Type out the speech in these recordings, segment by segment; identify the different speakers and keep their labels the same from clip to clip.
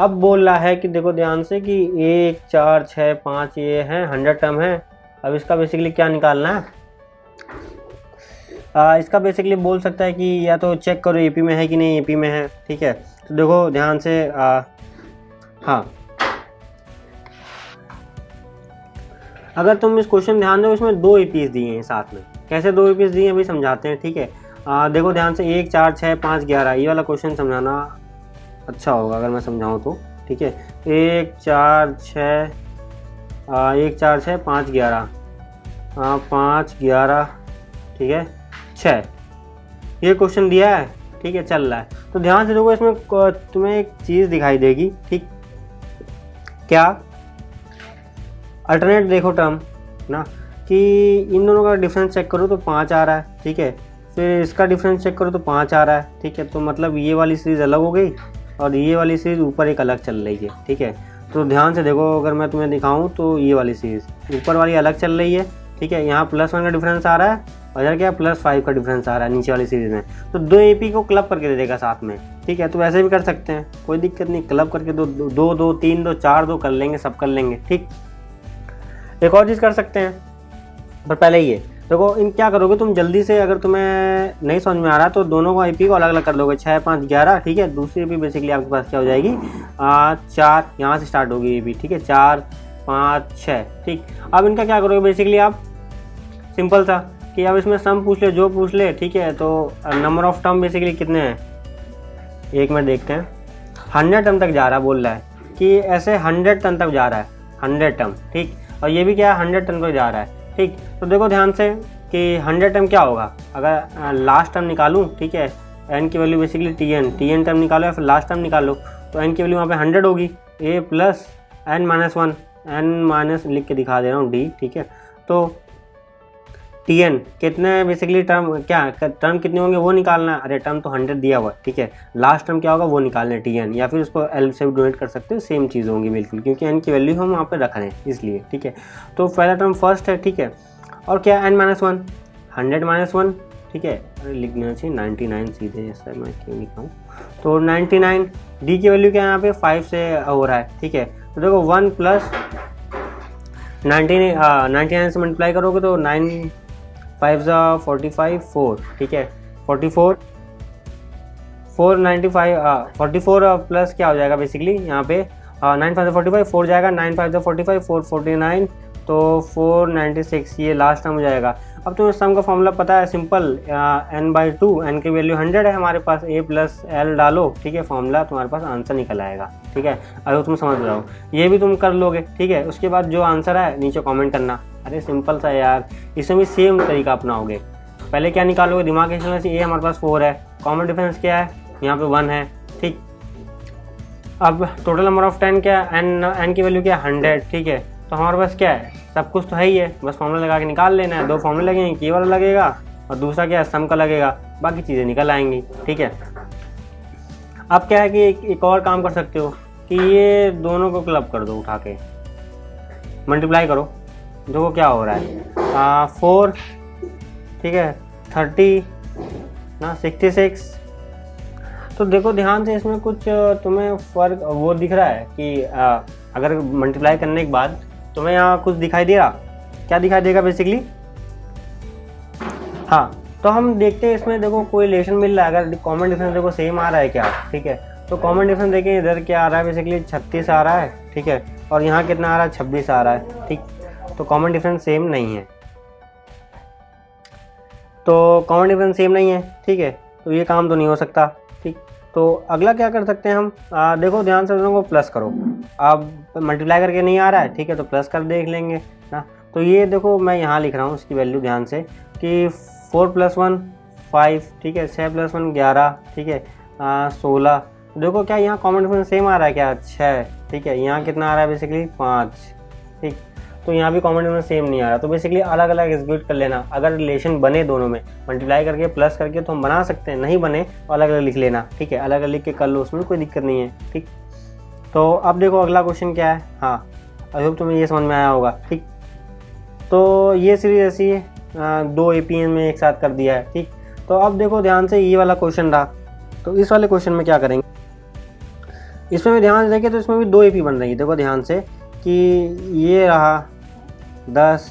Speaker 1: अब बोल रहा है कि देखो ध्यान से कि 1 4 6 5 ये हैं 100 टर्म है। अब इसका बेसिकली क्या निकालना है, इसका बेसिकली बोल सकता है कि या तो चेक करो एपी में है कि नहीं, एपी में है, ठीक है। तो देखो ध्यान से हाँ, अगर तुम इस क्वेश्चन ध्यान दो, इसमें 2 एपीज दिए हैं साथ में। कैसे 2 एपीज दिए हैं अभी समझाते हैं, ठीक है। देखो ध्यान से 1 4 6 5 11 ये वाला क्वेश्चन समझाना अच्छा होगा अगर मैं समझाऊँ तो, ठीक है। 1 4 6 5 11 5 11 ठीक है 6 ये क्वेश्चन दिया है, ठीक है, चल रहा है। तो ध्यान से देखो इसमें तुम्हें एक चीज़ दिखाई देगी, ठीक, क्या, अल्टरनेट देखो टर्म ना, कि इन दोनों का डिफरेंस चेक करो तो 5 आ रहा है, ठीक है। फिर इसका डिफरेंस चेक करो तो 5 आ रहा है, ठीक है। तो मतलब ये वाली सीरीज़ अलग हो गई और ये वाली सीरीज़ ऊपर एक अलग चल रही है, ठीक है। तो ध्यान से देखो, अगर मैं तुम्हें दिखाऊं तो ये वाली सीरीज़ ऊपर वाली अलग चल रही है, ठीक है। यहाँ +1 का डिफरेंस आ रहा है और इधर क्या +5 का डिफरेंस आ रहा है नीचे वाली सीरीज़ में। तो 2 एपी को क्लब करके दे देगा साथ में, ठीक है। तो वैसे भी कर सकते हैं, कोई दिक्कत नहीं, क्लब करके 2 2 2 3 2 4 2 कर लेंगे, सब कर लेंगे, ठीक। एक और चीज़ कर सकते हैं, पर पहले ये देखो इन क्या करोगे तुम जल्दी से, अगर तुम्हें नहीं समझ में आ रहा तो दोनों को एपी को अलग अलग कर लोगे, 6 5 11, ठीक है। दूसरी एपी बेसिकली आपके पास क्या हो जाएगी, 4 यहाँ से स्टार्ट होगी एपी, ठीक है, 4 5 6, ठीक। अब इनका क्या करोगे बेसिकली आप, सिंपल सा कि अब इसमें सम पूछ ले जो पूछ ले, ठीक है। तो नंबर ऑफ टर्म बेसिकली कितने हैं, एक मिनट देखते हैं, 100 टर्म तक जा रहा है, बोल रहा है कि ऐसे 100 टर्म तक जा रहा है, 100 टर्म, ठीक। और ये भी क्या है 100 टर्म तक जा रहा है, ठीक। तो देखो ध्यान से कि 100 टर्म क्या होगा, अगर लास्ट टर्म निकालूं, ठीक है, एन की value basically T N term निकालो या फिर लास्ट टर्म निकालो, तो एन की वैल्यू वहाँ पे 100 होगी, A plus N minus 1, N minus लिख के दिखा दे रहा हूँ डी, ठीक है। तो टी एन कितने बेसिकली टर्म, क्या टर्म कितने होंगे वो निकालना है, अरे टर्म तो 100 दिया हुआ है, ठीक है। लास्ट टर्म क्या होगा वो निकालना है टी एन, या फिर उसको एल से भी डोनेट कर सकते हो, सेम चीज़ होंगी बिल्कुल, क्योंकि एन की वैल्यू हम वहाँ पे रख रहे हैं इसलिए, ठीक है। तो पहला टर्म फर्स्ट है, ठीक है, और क्या एन माइनस 1, 100 माइनस 1, ठीक है। अरे लिखना चाहिए 99 सीधे, जैसा मैं क्यों लिखा हूँ, तो 99, डी की वैल्यू क्या है यहाँ पे 5 से हो रहा है, ठीक है। तो देखो 1 प्लस 99 से मल्टीप्लाई करोगे तो 9 5 45 4, ठीक है, 44 495 44 प्लस क्या हो जाएगा बेसिकली यहाँ पे 9 5 45 4 जाएगा, 9 5 45 4 49, तो 496 ये लास्ट टर्म हो जाएगा। अब तुम्हें सम का फॉर्मूला पता है, सिंपल, n/2, n की वैल्यू 100 है हमारे पास, a प्लस एल डालो, ठीक है, फॉर्मूला तुम्हारे पास आंसर निकल आएगा, ठीक है। अगर तुम समझ रहे हो ये भी तुम कर लोगे, ठीक है। उसके बाद जो आंसर है नीचे कमेंट करना, अरे सिंपल सा यार, इसमें भी सेम तरीका अपनाओगे। पहले क्या निकालोगे, दिमाग के चलने से, a हमारे पास 4 है, कॉमन डिफरेंस क्या है, यहाँ पे 1 है, ठीक। अब टोटल नंबर ऑफ 10 क्या है, n की वैल्यू क्या है 100, ठीक है। तो हमारे पास क्या है, सब कुछ तो है ही है, बस फॉर्मूला लगा के निकाल लेना है। 2 फॉर्मूले लगेंगे, की वाला लगेगा और दूसरा क्या है सम का लगेगा, बाकी चीज़ें निकल आएंगी, ठीक है। अब क्या है कि एक और काम कर सकते हो कि ये दोनों को क्लब कर दो, उठा के मल्टीप्लाई करो, देखो क्या हो रहा है, 4, ठीक है, 30 ना 66। तो देखो ध्यान से इसमें कुछ तुम्हें फ़र्क वो दिख रहा है कि अगर मल्टीप्लाई करने के बाद तुम्हें यहाँ कुछ दिखाई दे रहा, क्या दिखाई देगा बेसिकली, हाँ। तो हम देखते हैं इसमें, देखो कोई रिलेशन मिल रहा है, अगर कॉमन डिफरेंस देखो सेम आ रहा है क्या, ठीक है। तो कॉमन डिफरेंस देखें, इधर क्या आ रहा है बेसिकली 36 आ रहा है, ठीक है, और यहाँ कितना आ रहा है 26 आ रहा है, ठीक। तो कॉमन डिफरेंस सेम नहीं है, तो कॉमन डिफरेंस सेम नहीं है, ठीक है। तो ये काम तो नहीं हो सकता, ठीक। तो अगला क्या कर सकते हैं हम, देखो ध्यान से दोनों को प्लस करो, अब मल्टीप्लाई करके नहीं आ रहा है, ठीक है, तो प्लस कर देख लेंगे ना। तो ये देखो मैं यहाँ लिख रहा हूँ इसकी वैल्यू ध्यान से कि 4 + 1 5, ठीक है, 6 + 1 11, ठीक है, 16। देखो क्या यहाँ कॉमन डिफरेंस सेम आ रहा है क्या, 6, ठीक है। यहाँ कितना आ रहा है बेसिकली 5, ठीक। तो यहाँ भी कॉमन डिफरेंस सेम नहीं आ रहा, तो बेसिकली अलग अलग एग्जीक्यूट कर लेना। अगर रिलेशन बने दोनों में मल्टीप्लाई करके प्लस करके तो हम बना सकते हैं, नहीं बने तो अलग अलग लिख लेना, ठीक है, अलग अलग लिख के कर लो, उसमें कोई दिक्कत नहीं है, ठीक। तो अब देखो अगला क्वेश्चन क्या है, हाँ आई होप तुम्हें ये समझ में आया होगा, ठीक। तो ये सीरीज ऐसी है, 2 एपीएन में एक साथ कर दिया है, ठीक। तो अब देखो ध्यान से ये वाला क्वेश्चन रहा, तो इस वाले क्वेश्चन में क्या करेंगे, इसमें भी ध्यान से देखिए तो इसमें भी 2 AP बन रही है। देखो ध्यान से कि ये रहा 10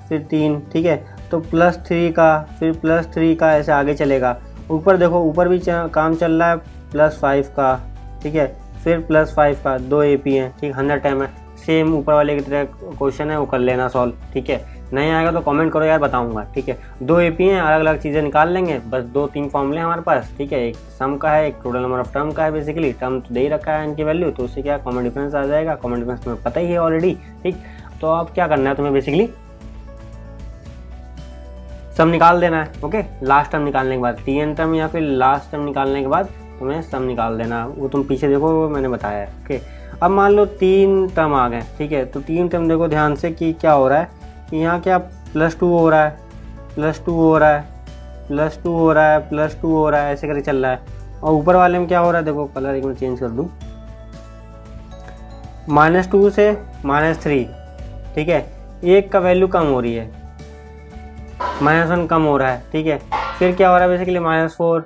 Speaker 1: फिर 3, ठीक है, तो +3 का फिर +3 का ऐसे आगे चलेगा। ऊपर देखो ऊपर भी काम चल रहा है +5 का, ठीक है, फिर +5 का, 2 AP हैं, ठीक, 100 टाइम है। सेम ऊपर वाले की तरह क्वेश्चन है, वो कर लेना सॉल्व, ठीक है। नहीं आएगा तो कमेंट करो यार, बताऊंगा, ठीक है। 2 AP हैं, अलग अलग चीज़ें निकाल लेंगे, बस 2-3 फॉर्मूले हमारे पास, ठीक है। एक सम का है, एक टोटल नंबर ऑफ टर्म का है। बेसिकली टर्म तो दे ही रखा है इनकी वैल्यू, तो उससे क्या कॉमन डिफरेंस आ जाएगा। कॉमन डिफरेंस तुम्हें पता ही है ऑलरेडी, ठीक। तो अब क्या करना है तुम्हें, बेसिकली सम निकाल देना है। ओके, लास्ट टर्म निकालने के बाद TN टर्म या फिर लास्ट टर्म निकालने के बाद तुम्हें सम निकाल देना। वो तुम पीछे देखो, वो मैंने बताया है। ओके, अब मान लो 3 टर्म आ गए, ठीक है। तो 3 टर्म देखो ध्यान से कि क्या हो रहा है कि यहाँ क्या +2 हो रहा है, +2 हो रहा है, +2 हो रहा है, +2 हो रहा है, ऐसे करके चल रहा है। और ऊपर वाले में क्या हो रहा है, देखो कलर एक मिनट चेंज कर दूँ, -2 से -3, ठीक है। 1 का वैल्यू कम हो रही है, -1 कम हो रहा है, ठीक है। फिर क्या हो रहा है बेसिकली -4,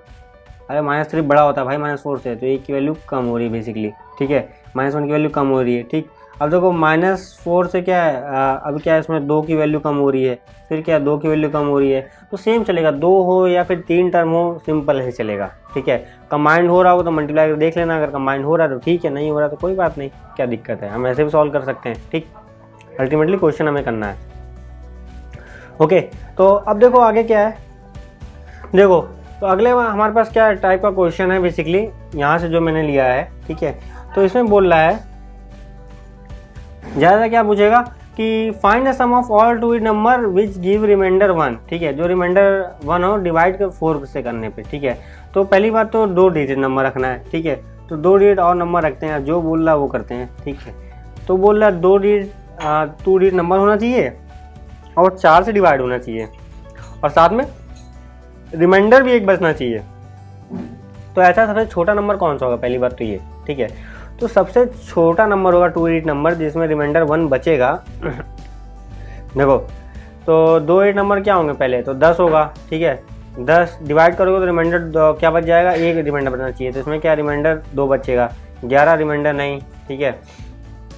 Speaker 1: अरे -3 बड़ा होता है भाई -4 से, तो 1 की वैल्यू कम हो रही है बेसिकली, ठीक है। -1 की वैल्यू कम हो रही है, ठीक। अब देखो -4 से क्या है, अब क्या है इसमें 2 की वैल्यू कम हो रही है, फिर क्या 2 की वैल्यू कम हो रही है, तो सेम चलेगा, 2 हो या फिर 3 टर्म हो, सिंपल है चलेगा, ठीक है। कंबाइंड हो रहा हो तो मल्टीप्लाई कर देख लेना, अगर कंबाइंड हो रहा है तो ठीक है, नहीं हो रहा तो कोई बात नहीं, क्या दिक्कत है, हम ऐसे भी सॉल्व कर सकते हैं, ठीक। अल्टीमेटली क्वेश्चन हमें करना है। ओके, तो अब देखो आगे क्या है, देखो तो अगले हमारे पास क्या टाइप का क्वेश्चन है बेसिकली, यहाँ से जो मैंने लिया है, ठीक है। तो इसमें बोल रहा है ज़्यादा क्या पूछेगा कि find the sum of all 2 number which give remainder 1, ठीक है। जो रिमाइंडर 1 हो डिवाइड कर 4 से करने पे, ठीक है। तो पहली बात तो 2 डिजिट नंबर रखना है, ठीक है। तो 2 डिजिट और नंबर रखते हैं, जो बोल रहा है वो करते हैं, ठीक है। तो बोल रहा है 2 डिजिट नंबर होना चाहिए और 4 से डिवाइड होना चाहिए, और साथ में रिमाइंडर भी 1 बचना चाहिए। तो ऐसा सबसे छोटा नंबर कौन सा होगा, पहली बात तो ये, ठीक है। तो सबसे छोटा नंबर होगा 2 डिजिट नंबर जिसमें रिमाइंडर 1 बचेगा। देखो तो 2 डिजिट नंबर क्या होंगे, पहले तो 10 होगा, ठीक है। 10 डिवाइड करोगे तो रिमाइंडर क्या बच जाएगा, 1 रिमाइंडर बचना चाहिए, तो इसमें क्या रिमाइंडर 2 बचेगा। 11 रिमाइंडर नहीं, ठीक है।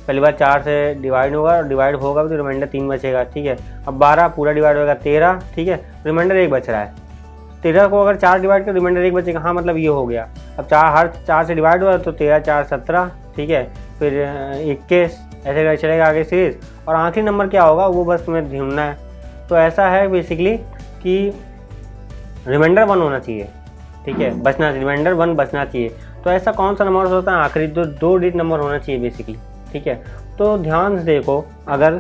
Speaker 1: पहली बार 4 से डिवाइड होगा, और डिवाइड होगा तो रिमाइंडर 3 बचेगा, ठीक है। अब 12 पूरा डिवाइड होगा 13, ठीक है, रिमाइंडर 1 बच रहा है। 13 को अगर 4 डिवाइड कर रिमाइंडर 1 बचेगा, हाँ मतलब ये हो गया। अब हर 4 से डिवाइड हुआ तो 13 4 17, ठीक है, फिर 21, ऐसे चलेगा आगे सीरीज। और आखिरी नंबर क्या होगा वो बस तुम्हें ढूंढना है। तो ऐसा है बेसिकली कि रिमाइंडर 1 होना चाहिए, ठीक है, बचना, रिमाइंडर 1 बचना चाहिए। तो ऐसा कौन सा नंबर होता है आखिरी, 2 डिजिट नंबर होना चाहिए बेसिकली, ठीक है। तो ध्यान से देखो, अगर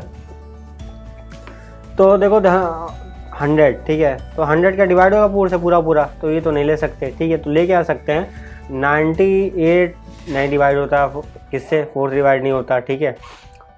Speaker 1: तो देखो 100, ठीक है, तो 100 का डिवाइड होगा पूरा से पूरा, तो ये तो नहीं ले सकते, ठीक है। तो ले क्या सकते हैं 98 नहीं डिवाइड होता किससे, 4 से डिवाइड नहीं होता, ठीक है।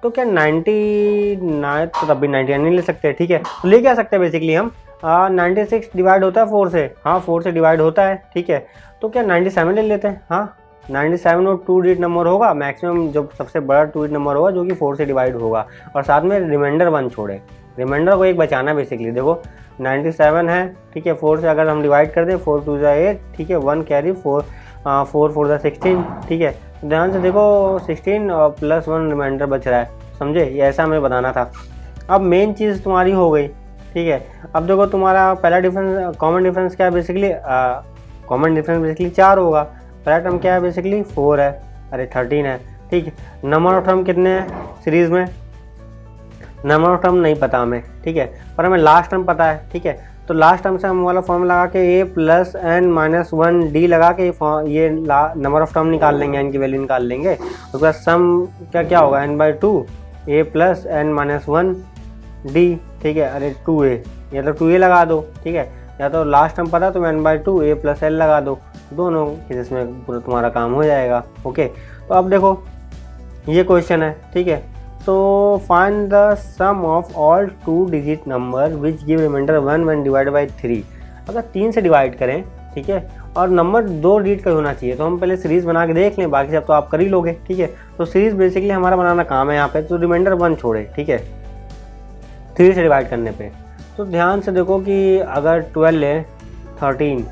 Speaker 1: तो क्या 99 तो तब भी 99 नहीं ले सकते, ठीक है। तो ले क्या सकते हैं बेसिकली हम 96 डिवाइड होता है 4 से, हाँ 4 से डिवाइड होता है, ठीक है। तो क्या 97 ले लेते हैं, हाँ 97 और 2 डिजिट नंबर होगा, मैक्सिमम जो सबसे बड़ा 2 डिजिट नंबर होगा जो कि 4 से डिवाइड होगा, और साथ में रिमाइंडर 1 छोड़े, रिमाइंडर को 1 बचाना बेसिकली। देखो 97 है, ठीक है, 4 से अगर हम डिवाइड कर दें 4 2 8, ठीक है, 1 कैरी 4 4 4 16, ठीक है। ध्यान से देखो 16 और +1 रिमाइंडर बच रहा है, समझे, ये ऐसा हमें बताना था। अब मेन चीज़ तुम्हारी हो गई, ठीक है। अब देखो तुम्हारा पहला डिफरेंस, कॉमन डिफरेंस क्या है बेसिकली, कॉमन डिफरेंस बेसिकली 4 होगा। पहला टर्म क्या है बेसिकली 4 है, अरे 13 है, ठीक है। नंबर ऑफ टर्म कितने हैं सीरीज़ में, नंबर ऑफ टर्म नहीं पता हमें, ठीक है, पर हमें लास्ट टर्म पता है, ठीक है। तो लास्ट टर्म से हम वाला फॉर्मूला लगा के a + n - 1 d लगा के ये नंबर ऑफ टर्म निकाल लेंगे, n की वैल्यू निकाल लेंगे। उसके बाद सम क्या होगा n/2 a + n - 1 d, ठीक है, अरे 2a, या तो 2a लगा दो, ठीक है, या तो लास्ट टर्म पता तो n/2 a + l लगा दो, दोनों जिसमें पूरा तुम्हारा काम हो जाएगा। ओके, तो अब देखो ये क्वेश्चन है, ठीक है। तो find the sum of all 2 digit number which give remainder 1 when divide by 3। अगर 3 से डिवाइड करें, ठीक है, और नंबर 2 डिजिट का होना चाहिए, तो हम पहले सीरीज बना के देख लें, बाकी सब तो आप कर ही लोगे, ठीक है। तो सीरीज बेसिकली हमारा बनाना काम है यहाँ पे, तो रिमाइंडर 1 छोड़े, ठीक है, 3 से डिवाइड करने पे। तो ध्यान से देखो कि अगर 12 है 13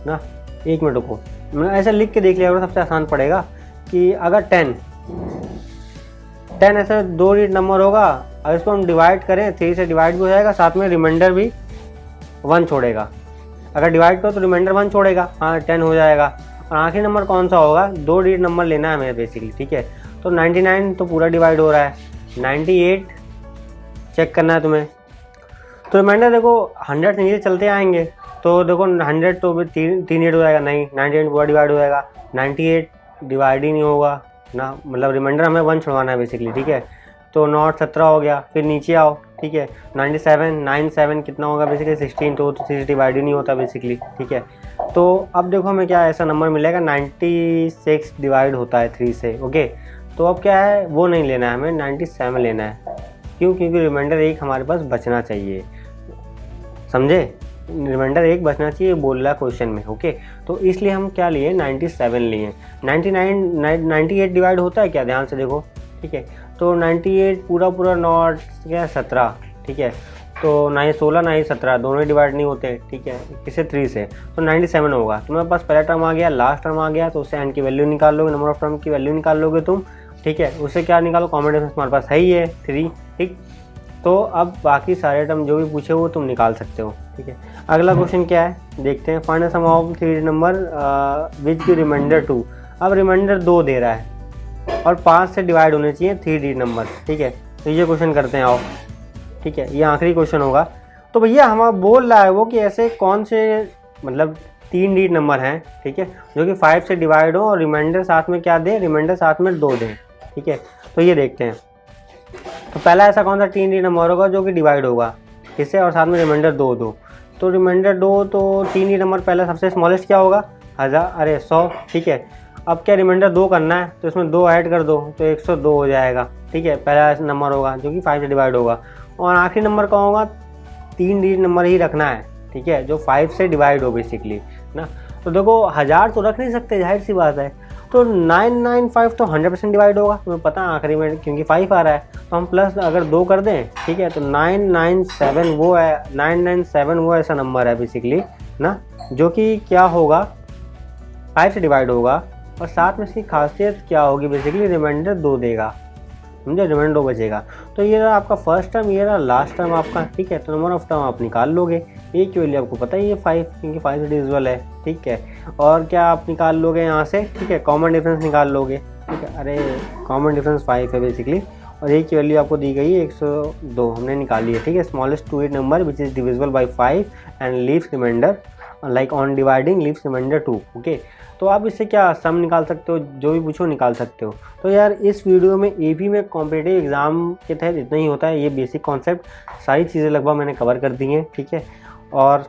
Speaker 1: ना, 1 मिनट रुको, मैं ऐसा लिख के देख लिया सबसे आसान पड़ेगा कि अगर 10 ऐसे 2 डिजिट नंबर होगा, अगर इसको हम डिवाइड करें 3 से डिवाइड भी हो जाएगा, साथ में रिमाइंडर भी 1 छोड़ेगा। अगर डिवाइड करो तो रिमाइंडर 1 छोड़ेगा, हाँ 10 हो जाएगा। और आखिरी नंबर कौन सा होगा, 2 डिजिट नंबर लेना है हमें बेसिकली, ठीक है। तो 99 तो पूरा डिवाइड हो रहा है, 98 चेक करना है तुम्हें। तो रिमाइंडर देखो 100 से नीचे चलते आएंगे, तो देखो 100 तो भी 3 डिजिट हो जाएगा, नहीं 98 पूरा डिवाइड हो जाएगा, 98 डिवाइड ही नहीं होगा ना, मतलब रिमाइंडर हमें 1 छुड़वाना है बेसिकली, ठीक है। तो नॉट 17 हो गया, फिर नीचे आओ, ठीक है। 97 कितना होगा बेसिकली 16, तो 3 डिवाइड ही नहीं होता बेसिकली, ठीक है। तो अब देखो हमें क्या ऐसा नंबर मिलेगा 96 डिवाइड होता है 3 से, ओके। तो अब क्या है, वो नहीं लेना है हमें, 97 लेना है। क्यों? क्योंकि रिमाइंडर 1 हमारे पास बचना चाहिए, समझे। रिमाइंडर 1 बचना चाहिए बोल रहा है क्वेश्चन में, ओके। तो इसलिए हम क्या लिए, 97 लिए। 98 डिवाइड होता है क्या, ध्यान से देखो, ठीक है। तो 98 पूरा नॉट क्या 17, ठीक है। तो ना ही 16 ना ही 17 दोनों डिवाइड नहीं होते, ठीक है, किसे 3 से। तो 97 होगा। तुम्हारे पास पहला टर्म आ गया, लास्ट टर्म आ गया, तो उससे एन की वैल्यू निकाल लोगे, नंबर ऑफ टर्म की वैल्यू निकाल लोगे तुम, ठीक है। उससे क्या निकालो, कॉमन डिफरेंस तुम्हारे पास है ही है 3, ठीक। तो अब बाकी सारे टर्म जो भी पूछे वो तुम निकाल सकते हो, ठीक है। अगला क्वेश्चन क्या है देखते हैं, find the sum of 3 number which की रिमाइंडर 2। अब रिमाइंडर 2 दे रहा है और 5 से डिवाइड होने चाहिए 3 डिजिट नंबर, ठीक है। तो ये क्वेश्चन करते हैं आओ, ठीक है। ये आखिरी क्वेश्चन होगा। तो भैया हमारा बोल रहा है वो कि ऐसे कौन से मतलब 3 डिजिट नंबर हैं, ठीक है, जो कि 5 से डिवाइड हो और रिमाइंडर साथ में क्या दे, रिमाइंडर साथ में 2 दें, ठीक है। तो ये देखते हैं। तो पहला ऐसा कौन सा 3 डिजिट नंबर होगा जो कि डिवाइड होगा किससे और साथ में रिमाइंडर 2 तो रिमाइंडर 2 तो 3 डिजिट नंबर पहला सबसे स्मॉलेस्ट क्या होगा 100, ठीक है। अब क्या रिमाइंडर 2 करना है तो इसमें 2 ऐड कर दो तो 102 हो जाएगा, ठीक है। पहला नंबर होगा जो कि 5 से डिवाइड होगा। और आखिरी नंबर कौन होगा, 3 डिजिट नंबर ही रखना है, ठीक है, जो 5 से डिवाइड हो बेसिकली ना। तो देखो 1000 तो रख नहीं सकते, जाहिर सी बात है। तो 995 तो 100% डिवाइड होगा, तुम्हें पता है आखिरी में क्योंकि 5 आ रहा है। तो हम प्लस अगर 2 कर दें, ठीक है, तो 997 वो है, 997 वो ऐसा नंबर है बेसिकली ना, जो कि क्या होगा 5 से डिवाइड होगा और साथ में इसकी खासियत क्या होगी बेसिकली रिमाइंडर 2 देगा, समझे, रिमाइंडर 2 बचेगा। तो ये रहा आपका फर्स्ट टर्म, ये रहा लास्ट टर्म आपका, ठीक है। तो नंबर ऑफ टर्म आप निकाल लोगे, ए की वैल्यू आपको पता ही है 5, क्योंकि 5 डिविजिबल है, ठीक है। और क्या आप निकाल लोगे यहाँ से, ठीक है, कॉमन डिफरेंस निकाल लोगे, ठीक है। अरे कॉमन डिफरेंस 5 है बेसिकली, और ए की वैल्यू आपको दी गई है 102 हमने निकाली है, ठीक है। Smallest 2 digit number which is divisible by 5 and leaves remainder like on dividing leaves remainder 2, okay. तो आप इससे क्या सम निकाल सकते हो, जो भी पूछो निकाल सकते हो। तो यार इस वीडियो में एपी में कॉम्पिटिटिव एग्ज़ाम के तहत इतना ही होता है, ये बेसिक कॉन्सेप्ट सारी चीज़ें लगभग मैंने कवर कर दी हैं, ठीक है। और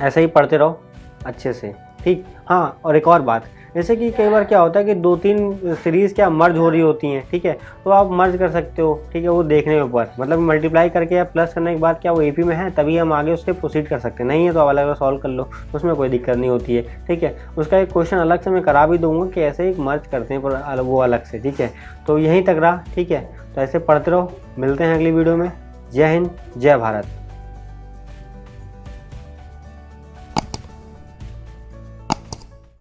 Speaker 1: ऐसे ही पढ़ते रहो अच्छे से, ठीक। हाँ, और एक और बात, जैसे कि कई बार क्या होता है कि 2-3 सीरीज़ क्या मर्ज हो रही होती हैं, ठीक है, तो आप मर्ज कर सकते हो, ठीक है, वो देखने के ऊपर, मतलब मल्टीप्लाई करके या प्लस करने के बाद क्या वो एपी में है तभी हम आगे उससे प्रोसीड कर सकते हैं, नहीं है तो अलग अलग सॉल्व कर लो, उसमें कोई दिक्कत नहीं होती है, ठीक है। उसका एक क्वेश्चन अलग से मैं करा भी दूंगा कि ऐसे एक मर्ज करते हैं पर वो अलग से, ठीक है। तो यहीं तक रहा, ठीक है। तो ऐसे पढ़ते रहो, मिलते हैं अगली वीडियो में। जय हिंद, जय भारत।